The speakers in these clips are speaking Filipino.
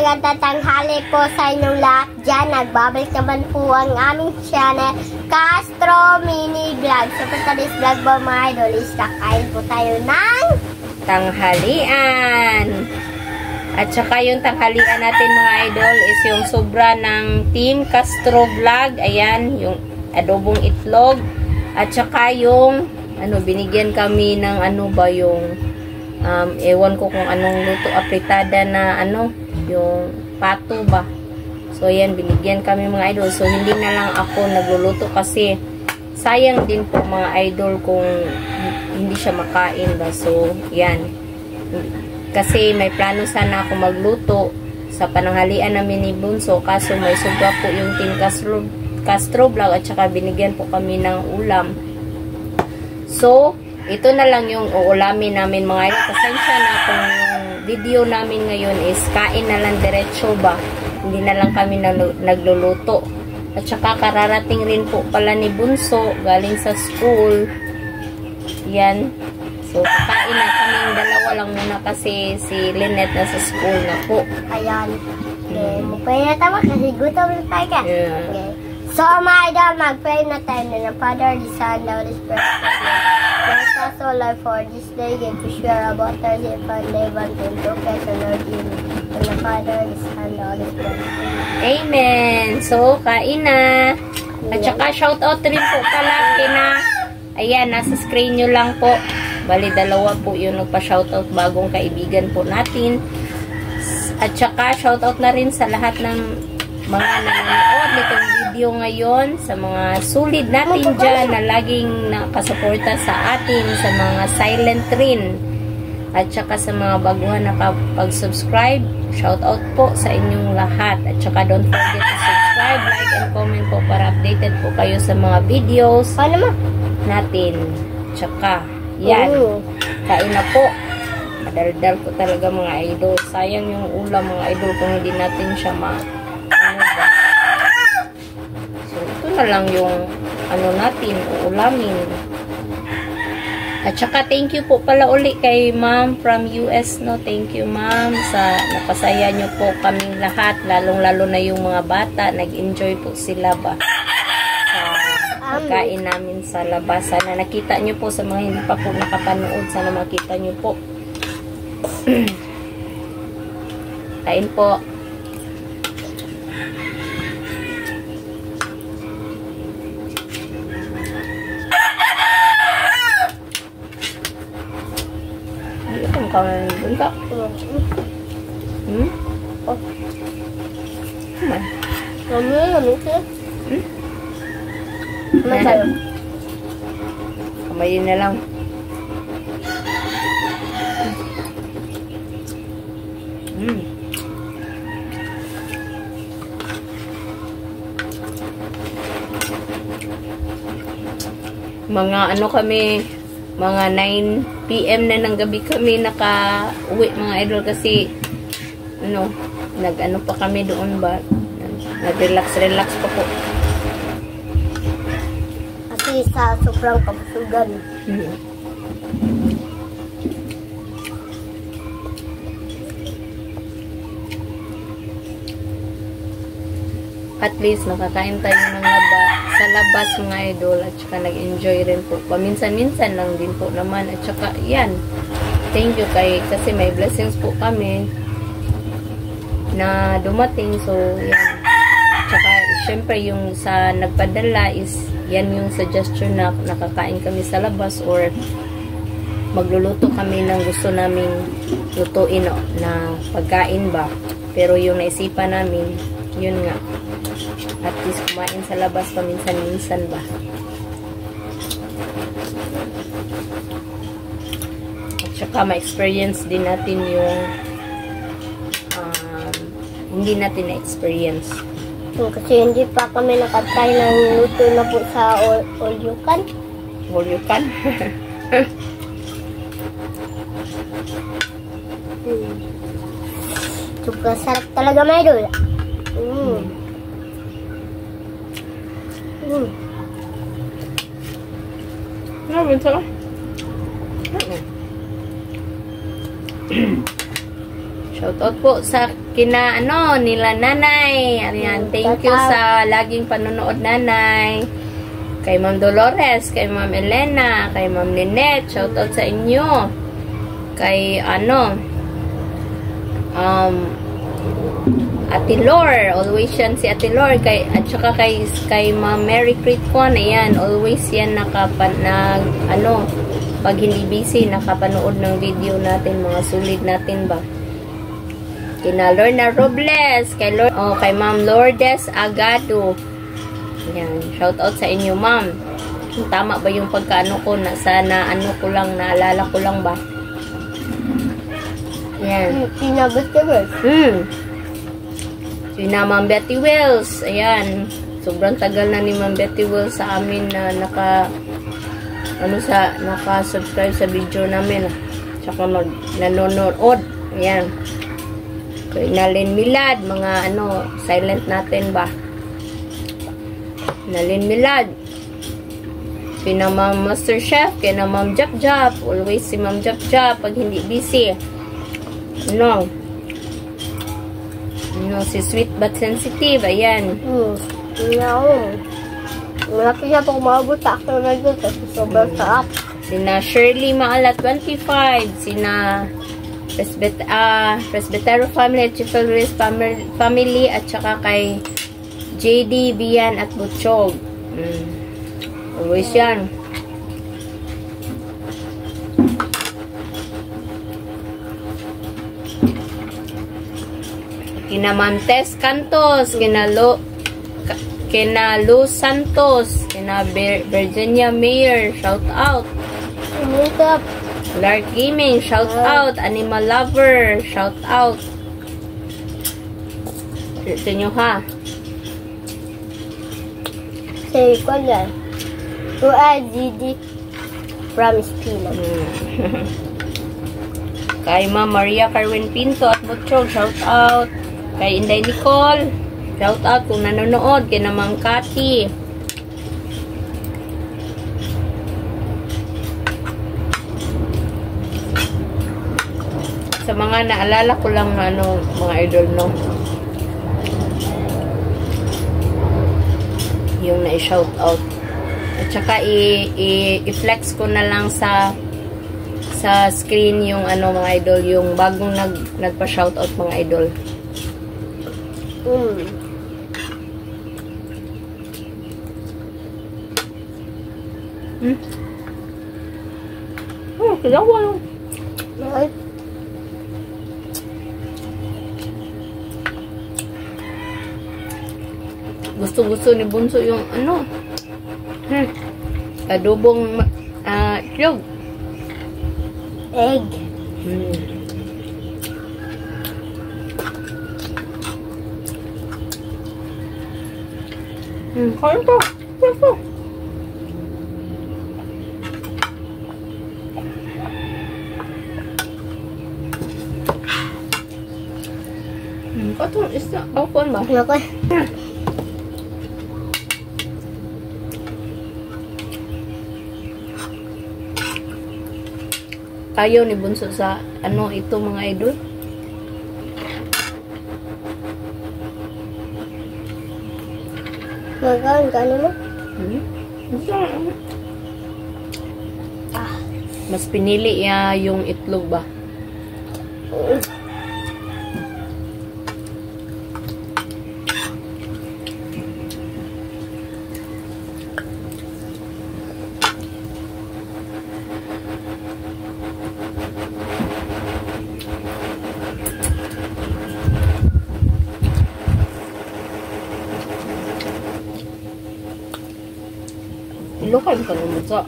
magandang tanghali po sa inyong lahat dyan. Nagbabalik naman po ang aming channel, Castro Mini Vlog. So for today's vlog po mga idol, is kakain po tayo ng tanghalian. At saka yung tanghalian natin mga idol is yung sobra ng Team Castro Vlog. Ayan, yung adobong itlog. At saka yung, binigyan kami ng yung ewan ko kung anong luto, apritada na yung pato ba. So ayan, binigyan kami mga idol. So hindi na lang ako nagluluto kasi sayang din po mga idol kung hindi siya makain ba. So yan, kasi may plano sana ako magluto sa pananghalian namin ni Bunso, kaso may sobra po yung Team Castro Vlog at saka binigyan po kami ng ulam. So ito na lang yung uulamin namin mga idol. Pasensya na kung yung video namin ngayon is kain na lang diretso ba. Hindi na lang kami nagluluto. At saka kararating rin po pala ni Bunso galing sa school. Yan. So kakain na kaming dalawa lang muna kasi si Lynette nasa school na po. Ayan. Okay, mag-pray na tayo kasi gutom na tayo ka. Yeah. Okay. So mga idol, mag-pray na tayo na Father, the Son, the Holy Spirit. Bless us, O Lord, for this day. Give to share about us if I live until to catch the Lord in the Father, the Son, the Holy Spirit. Amen. So kain na. At saka shoutout rin po pala kina, ayan, nasa screen nyo lang po. Bali, dalawa po yung nagpa-shoutout, bagong kaibigan po natin. At saka, shoutout na rin sa lahat ng mga nanonood nitong video ngayon, sa mga sulit natin dyan na laging nakasuporta sa atin, sa mga silent rin. At saka sa mga baguhan na kapag-subscribe, shoutout po sa inyong lahat. At saka, don't forget to subscribe, like, and comment po para updated po kayo sa mga videos natin. At saka, yan. Kain na po. Madaldal po talaga mga idol. Sayang yung ulam mga idol kung hindi natin siya So, ito na lang yung natin, uulamin. At saka, thank you po pala uli kay ma'am from US, no? Thank you ma'am sa napasaya nyo po kaming lahat. Lalong-lalo na yung mga bata. Nag-enjoy po sila ba? Pagkain namin sa labas. Sana nakita nyo po sa mga hindi pa po nakapanood. Sana makita nyo po. Kain po. Hindi ko kang bunta. Oh. Kamayin na lang. Mga kami, mga 9 PM na ng gabi kami naka-uwi mga idol kasi pa kami doon ba? Nag-relax pa po. Sa sobrang kabusugan. At least nakakain tayo ng sa labas mga idol at saka nag-enjoy rin po. Paminsan-minsan lang din po naman at saka yan. Thank you kasi may blessings po kami na dumating. So yan. At saka syempre yung sa nagpadala is yan yung suggestion na nakakain kami sa labas or magluluto kami ng gusto naming lutuin na pagkain ba. Pero yung naisipan namin, yun nga. At least kumain sa labas paminsan-minsan ba. At saka ma-experience din natin yung hindi natin na-experience. Kasi hindi pa kami nakatry ng luto na po sa all you can. All you can? Super sarap talaga mga idol. Sarap. Shoutout po sa kina nila nanay. Ayan, thank you sa laging panonood nanay. Kay Ma'am Dolores, kay Ma'am Elena, kay Ma'am Lynette, shoutout sa inyo. Kay Ate Lor, always yan si Ate Lor, at saka kay Ma'am Mary Critcon, ayan, always yan pag hindi busy, nakapanood ng video natin, mga sulit natin ba. Kina Lorna Robles, kay Ma'am Lourdes Agado. Ayan, shoutout sa inyo, Ma'am. Tama ba yung pagkaano ko? Naalala ko lang ba? Ayan. Sina Betty Wells. Sina Ma'am Betty Wells. Ayan. Sobrang tagal na ni Ma'am Betty Wells sa amin na naka-subscribe sa video namin. Tsaka nanonood. Ayan. Kay Nalin Milad, mga silent natin ba? Nalin Milad. Kina Ma'am Master Chef, kina Ma'am Jap Jap. Always si Ma'am Jap Jap pag hindi busy. Si Sweet But Sensitive, ayan. Malaki siya pag maabot ako na dito kasi sobrang sarap. Sina Shirley Maala 25, sina Presbytero Family at Chief Family at saka kay JD, Bian at Butchog. Always yan. Kina Ma'am Tess Cantos, kina Luz Santos, kina Virginia Mayer, shout out. Lark Gaming, shout out. Animal Lover, shout out. Sa inyo ha. Say ko yan. GD from Spina. Kay Ma'am Maria Carwin Pinto at Butchog, shout out. Kay Inday Nicole, shout out kung nanonood. Kay na Ma'am Cathy. Sa mga naalala ko lang na mga idol, yung na-shout out. At saka i-flex ko na lang sa screen yung mga idol, yung bagong nagpa-shout out mga idol. Kilawa lang. Gusto ni Bunso yung adobong itlog. Egg. Kain po. Katong isda. Bakon ba? Okay. Ayaw ni Bunso sa ito mga idol. Magkaan ka mo? Mas pinili yung itlog ba? Ilokan ka naman sa.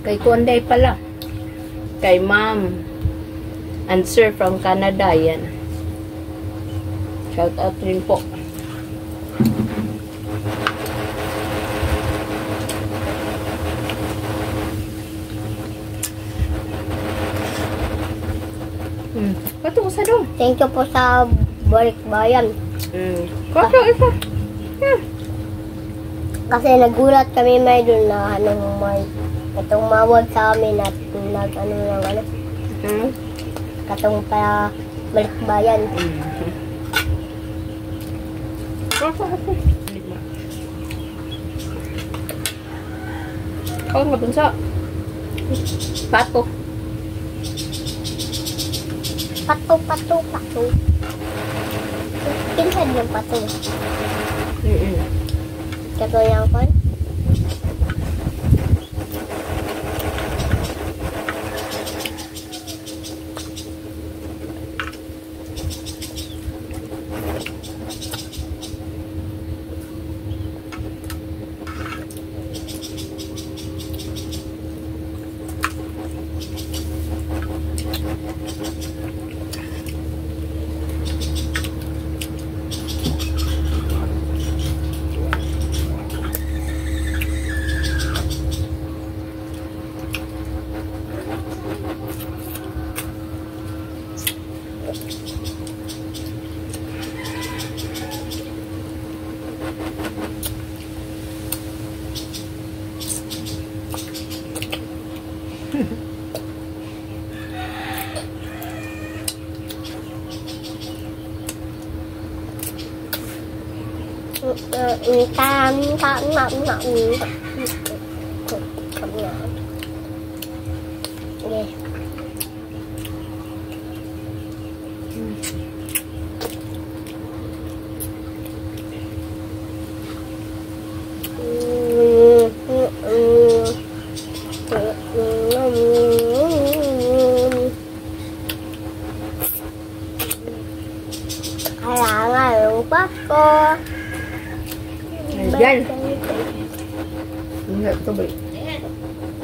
Kay Konday pala. Kay Ma'am. Answer from Canada, yan. Shout out rin po. Patungo sa dong. Thank you po sa balikbayan. Kaso, isa. Kasi nagulat kami may doon na may katong mawag sa amin at katong pa balikbayan. Oh, nga bunso. Pato. Pato. Pinsan yung pato. Kato yung kon. Kailangan yung Pasko. Yan.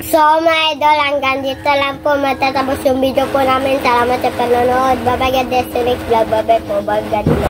So mga idol, hanggang dito lang po matatapos yung video po namin. Salamat sa panonood. Bye bye, God bless the next vlog. Bye bye po. Bye God bless.